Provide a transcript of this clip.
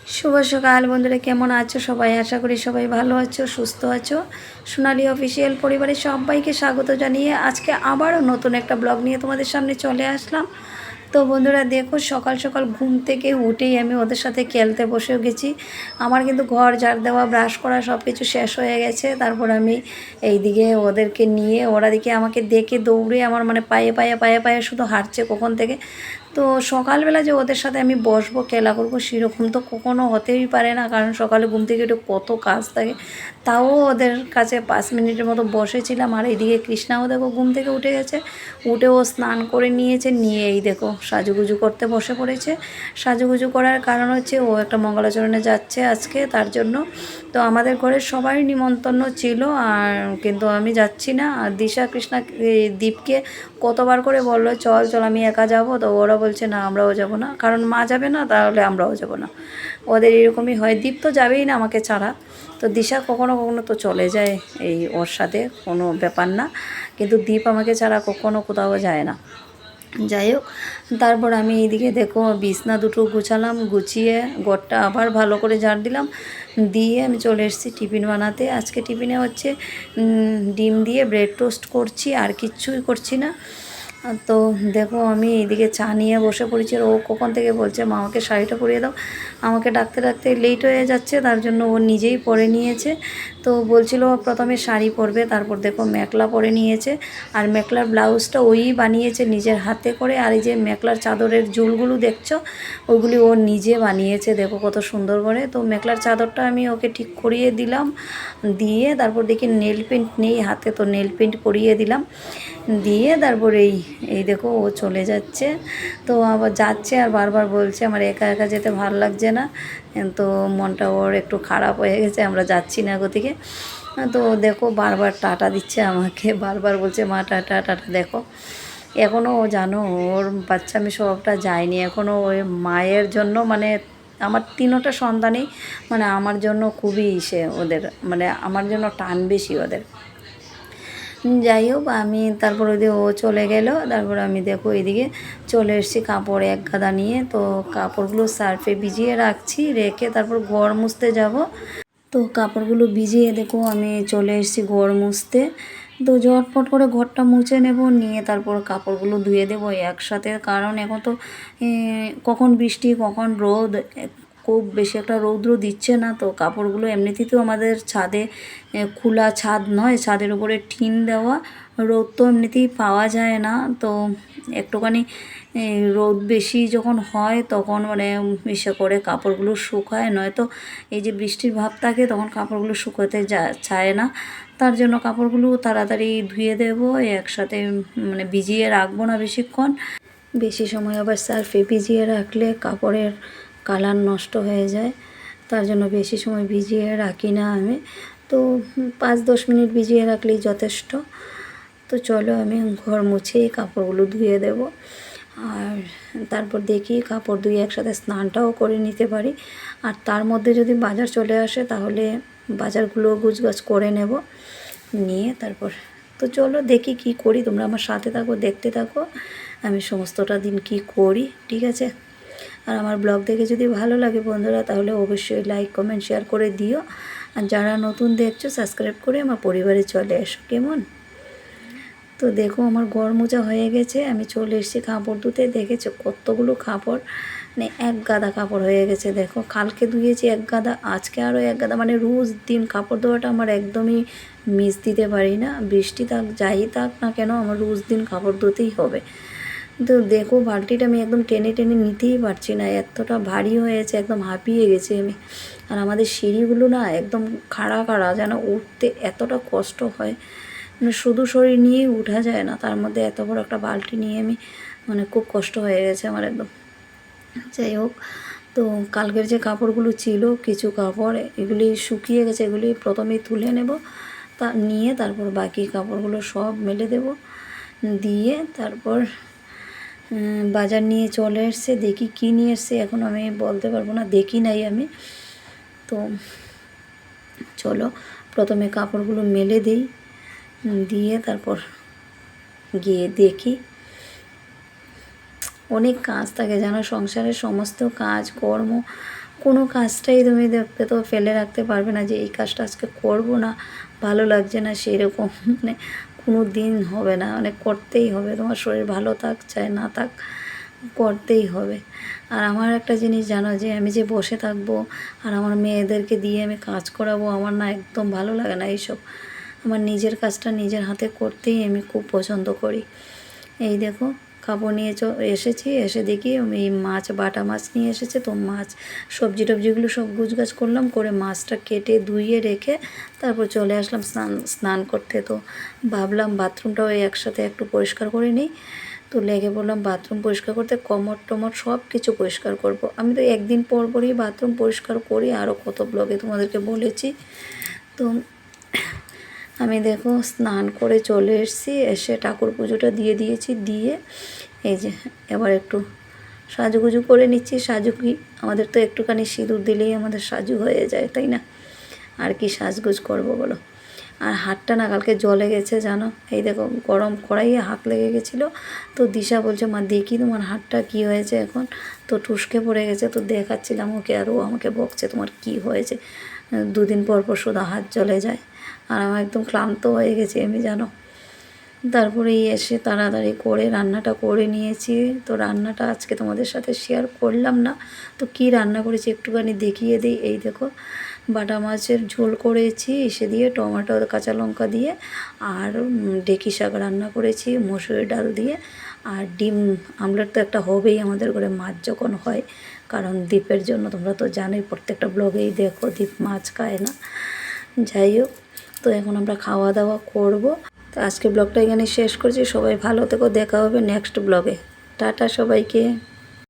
শুভ সকাল বন্ধুরা, কেমন আছো সবাই? আশা করি সবাই ভালো আছো, সুস্থ আছো। সোনালী অফিসিয়াল পরিবারের সবাইকে স্বাগত জানিয়ে আজকে আবারও নতুন একটা ব্লগ নিয়ে তোমাদের সামনে চলে আসলাম। তো বন্ধুরা দেখো, সকাল সকাল ঘুম থেকে উঠেই আমি ওদের সাথে খেলতে বসে গেছি। আমার কিন্তু ঘর ঝাড় দেওয়া, ব্রাশ করা সব কিছু শেষ হয়ে গেছে। তারপর আমি এইদিকে ওদেরকে নিয়ে, ওরা দিকে আমাকে দেখে দৌড়ে আমার মানে পায়ে পায়ে পায়ে পায়ে শুধু হাঁটছে কখন থেকে। তো সকালবেলা যে ওদের সাথে আমি বসবো খেলা করবো সেরকম তো কখনো হতেই পারে না, কারণ সকালে ঘুম থেকে একটু কত কাজ থাকে। তাও ওদের কাছে 5 মিনিটের মতো বসেছিলাম। আর এইদিকে কৃষ্ণাও দেখো ঘুম থেকে উঠে গেছে, উঠেও স্নান করে নিয়েছে, নিয়ে এই দেখো সাজুগুজু করতে বসে পড়েছে। সাজুগুজু করার কারণ হচ্ছে ও একটা মঙ্গলাচরণে যাচ্ছে আজকে, তার জন্য। তো আমাদের ঘরের সবারই নিমন্ত্রণ ছিল, আর কিন্তু আমি যাচ্ছি না। আর দিশা কৃষ্ণা দীপকে কতবার করে বললো চল চল আমি একা যাব, তো ওরা বলছে না আমরাও যাব না, কারণ মা যাবে না তাহলে আমরাও যাব না। ওদের এরকমই হয়, দীপ তো যাবেই না আমাকে ছাড়া। তো দিশা কখনো কখনো তো চলে যায় এই ওর সাথে, কোনো ব্যাপার না, কিন্তু দীপ আমাকে ছাড়া কখনো কোথাও যায় না। যাই হোক, তারপর আমি এইদিকে দেখো বিছনা দুটো গুছালাম, গুছিয়ে ঘরটা আবার ভালো করে ঝাড় দিলাম, দিয়ে আমি চলে এসেছি টিফিন বানাতে। আজকে টিফিনে হচ্ছে ডিম দিয়ে ব্রেড টোস্ট করছি, আর কিচ্ছুই করছি না। তো দেখো আমি এইদিকে চা নিয়ে বসে পড়েছি, আর ও কখন থেকে বলছে মা আমাকে শাড়িটা পরিয়ে দাও। আমাকে ডাকতে ডাকতে লেট হয়ে যাচ্ছে, তার জন্য ও নিজেই পরে নিয়েছে। তো বলছিল প্রথমে শাড়ি পরবে, তারপর দেখো মেখলা পরে নিয়েছে। আর মেখলার ব্লাউজটা ওই বানিয়েছে নিজের হাতে করে। আর এই যে মেখলার চাদরের ঝুলগুলো দেখছো, ওগুলি ও নিজে বানিয়েছে, দেখো কত সুন্দর করে। তো মেখলার চাদরটা আমি ওকে ঠিক করিয়ে দিলাম, দিয়ে তারপর দেখি নেল পেন্ট নেই হাতে, তো নেল পেন্ট করিয়ে দিলাম, দিয়ে তারপর এই এই দেখো ও চলে যাচ্ছে। তো আবার যাচ্ছে আর বারবার বলছে আমার একা একা যেতে ভালো লাগছে না। তো মনটা ওর একটু খারাপ হয়ে গেছে, আমরা যাচ্ছি না গতিকে। তো দেখো বারবার টাটা দিচ্ছে আমাকে, বারবার বলছে মা টাটা টাটা। দেখো এখনও ও জানো ওর বাচ্চামি স্বভাবটা যায়নি এখনও। ওই মায়ের জন্য মানে আমার তিনোটা সন্তানই মানে আমার জন্য খুবই সে ওদের মানে আমার জন্য টান বেশি ওদের। যাই হোক, আমি তারপর ওইদিকে ও চলে গেল, তারপর আমি দেখো এদিকে চলে এসেছি কাপড় এক গাদা নিয়ে। তো কাপড়গুলো সার্ফে ভিজিয়ে রাখছি, রেখে তারপর ঘর মুছতে যাব। তো কাপড়গুলো ভিজিয়ে দেখো আমি চলে এসেছি ঘর মুছতে। তো ঝটপট করে ঘরটা মুছে নেব, নিয়ে তারপর কাপড়গুলো ধুয়ে দেবো একসাথে, কারণ এখন তো কখন বৃষ্টি কখন রোদ, খুব বেশি একটা রৌদ্র দিচ্ছে না। তো কাপড়গুলো এমনিতেই তো আমাদের ছাদে খোলা ছাদ নয়, ছাদের উপরে টিন দেওয়া, রোদ তো এমনিতেই পাওয়া যায় না। তো একটুখানি রোদ বেশি যখন হয় তখন মানে ইসে করে কাপড়গুলো শুকায়, নয়তো এই যে বৃষ্টির ভাব থাকে তখন কাপড়গুলো শুকোতে চায় না। তার জন্য কাপড়গুলো তাড়াতাড়ি ধুয়ে দেবো একসাথে, মানে ভিজিয়ে রাখবো না বেশিক্ষণ। বেশি সময় আবার সার্ফে ভিজিয়ে রাখলে কাপড়ের কালার নষ্ট হয়ে যায়, তার জন্য বেশি সময় ভিজিয়ে রাখি না আমি। তো 5-10 মিনিট ভিজিয়ে রাখলেই যথেষ্ট। তো চলো আমি ঘর মুছেই কাপড়গুলো ধুয়ে দেব, আর তারপর দেখি কাপড় ধুয়ে একসাথে স্নানটাও করে নিতে পারি। আর তার মধ্যে যদি বাজার চলে আসে তাহলে বাজারগুলো গুছগাছ করে নেব, নিয়ে তারপর তো চলো দেখি কি করি। তোমরা আমার সাথে থাকো, দেখতে থাকো আমি সমস্তটা দিন কি করি, ঠিক আছে? আর আমার ব্লগ দেখে যদি ভালো লাগে বন্ধুরা, তাহলে অবশ্যই লাইক কমেন্ট শেয়ার করে দিও। আর যারা নতুন দেখছো সাবস্ক্রাইব করে আমার পরিবারে চলে এসো, কেমন? তো দেখো আমার ঘর মোছা হয়ে গেছে, আমি চলে এসেছি কাপড় ধুতে। দেখেছো কতগুলো কাপড়, মানে এক গাদা কাপড় হয়ে গেছে। দেখো কালকে ধুয়েছি এক গাদা, আজকে আরও এক গাদা, মানে রোজ দিন কাপড় ধোয়াটা আমার একদমই মিস দিতে পারি না। বৃষ্টি থাক যাই থাক না কেন আমার রোজ দিন কাপড় ধুতেই হবে। তো দেখো বালতিটা আমি একদম টেনে টেনে নিতেই পারছি না, এতটা ভারী হয়েছে, একদম হাঁপিয়ে গেছি আমি। আর আমাদের সিঁড়িগুলো না একদম খাড়া খাড়া, যেন উঠতে এতটা কষ্ট হয়, মানে শুধু শরীর নিয়েই উঠা যায় না, তার মধ্যে এত বড় একটা বালতি নিয়ে আমি মানে খুব কষ্ট হয়ে গেছে আমার একদম। যাই হোক, তো কালকের যে কাপড়গুলো ছিল কিছু কাপড় এগুলি শুকিয়ে গেছে, এগুলি প্রথমেই তুলে নেব, তা নিয়ে তারপর বাকি কাপড়গুলো সব মেলে দেব, দিয়ে তারপর বাজার নিয়ে চলে এসছে। দেখি কী নিয়ে এসছে এখন আমি বলতে পারবো না, দেখি নাই আমি। তো চলো প্রথমে কাপড়গুলো মেলে দিই, দিয়ে তারপর গিয়ে দেখি। অনেক কাজ থাকে জানো, সংসারের সমস্ত কাজ কর্ম কোনো কাজটাই তুমি দেখতে তো ফেলে রাখতে পারবে না যে এই কাজটা আজকে করব না, ভালো লাগছে না, সেরকম মানে কোনো দিন হবে না, মানে করতেই হবে। তোমার শরীর ভালো থাক চাই না থাক, করতেই হবে। আর আমার একটা জিনিস জানো, যে আমি যে বসে থাকবো আর আমার মেয়েদেরকে দিয়ে আমি কাজ করাবো, আমার না একদম ভালো লাগে না এইসব। আমার নিজের কাজটা নিজের হাতে করতেই আমি খুব পছন্দ করি। এই দেখো কাপড় নিয়ে এসেছি, এসে দেখি এই মাছ, বাটা মাছ নিয়ে এসেছে। তো মাছ সবজি টবজিগুলো সব গুছগাছ করলাম, করে মাছটা কেটে ধুইয়ে রেখে তারপর চলে আসলাম স্নান করতে। তো ভাবলাম বাথরুমটাও একসাথে একটু পরিষ্কার করে নিই। তো লেগে পড়লাম বাথরুম পরিষ্কার করতে, কমর টমর সব কিছু পরিষ্কার করব। আমি তো একদিন পর পরই বাথরুম পরিষ্কার করি, আরও কত ব্লগে তোমাদেরকে বলেছি। তো আমি দেখো স্নান করে চলে এসেছি, এসে ঠাকুর পুজোটা দিয়ে দিয়েছি, দিয়ে এই যে এবার একটু সাজুগুজু করে নিচ্ছি। সাজু কি, আমাদের তো একটুখানি সিঁদুর দিলেই আমাদের সাজু হয়ে যায়, তাই না? আর কি সাজগুজ করব বলো। আর হাতটা না কালকে জ্বলে গেছে জানো, এই দেখো গরম কড়াইয়ে হাত লেগে গেছিলো। তো দিশা বলছে মা দেখি তোমার হাতটা কি হয়েছে এখন। তো টুসকে পড়ে গেছে, তো দেখাচ্ছিলাম ওকে, আর ও আমাকে বকছে তোমার কি হয়েছে, দুদিন পর পর শুধু হাত জ্বলে যায়। আর আমার একদম ক্লান্ত হয়ে গেছি আমি জানো। তারপরে এসে তাড়াতাড়ি করে রান্নাটা করে নিয়েছি। তো রান্নাটা আজকে তোমাদের সাথে শেয়ার করলাম না। তো কি রান্না করেছি একটুখানি দেখিয়ে দিই। এই দেখো বাটা মাছের ঝোল করেছি, এসে দিয়ে টমেটো কাঁচা লঙ্কা দিয়ে, আর ঢেঁকি শাক রান্না করেছি মসুরি ডাল দিয়ে। আর ডিম আমলেট তো একটা হবেই আমাদের ঘরে মাছ যখন হয়, কারণ দ্বীপের জন্য। তোমরা তো জানোই, প্রত্যেকটা ব্লগেই দেখো দ্বীপ মাছ খায় না। যাই হোক, তো এখন আমরা খাওয়া দাওয়া করব। তো আজকে ব্লগটা এখানে শেষ করছি। সবাই ভালো থেকো, দেখা হবে নেক্সট ব্লগে। টাটা সবাইকে।